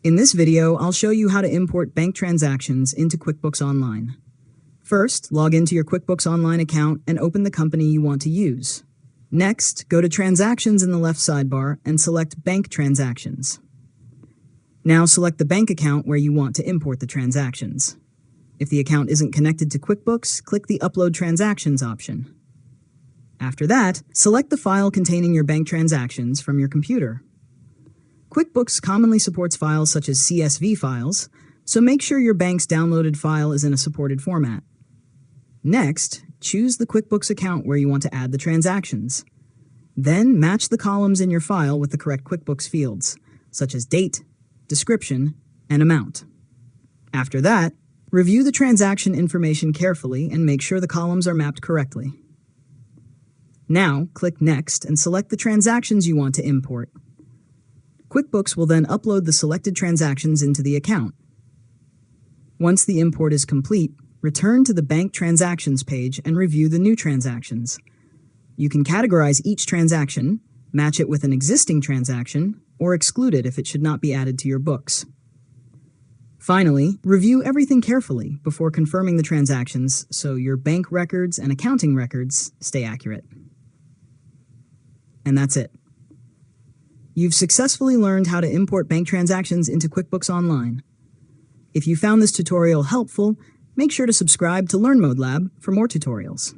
In this video, I'll show you how to import bank transactions into QuickBooks Online. First, log into your QuickBooks Online account and open the company you want to use. Next, go to Transactions in the left sidebar and select Bank Transactions. Now select the bank account where you want to import the transactions. If the account isn't connected to QuickBooks, click the Upload Transactions option. After that, select the file containing your bank transactions from your computer. QuickBooks commonly supports files such as CSV files, so make sure your bank's downloaded file is in a supported format. Next, choose the QuickBooks account where you want to add the transactions. Then match the columns in your file with the correct QuickBooks fields, such as date, description, and amount. After that, review the transaction information carefully and make sure the columns are mapped correctly. Now, click Next and select the transactions you want to import. QuickBooks will then upload the selected transactions into the account. Once the import is complete, return to the Bank Transactions page and review the new transactions. You can categorize each transaction, match it with an existing transaction, or exclude it if it should not be added to your books. Finally, review everything carefully before confirming the transactions so your bank records and accounting records stay accurate. And that's it. You've successfully learned how to import bank transactions into QuickBooks Online. If you found this tutorial helpful, make sure to subscribe to LearnModelab for more tutorials.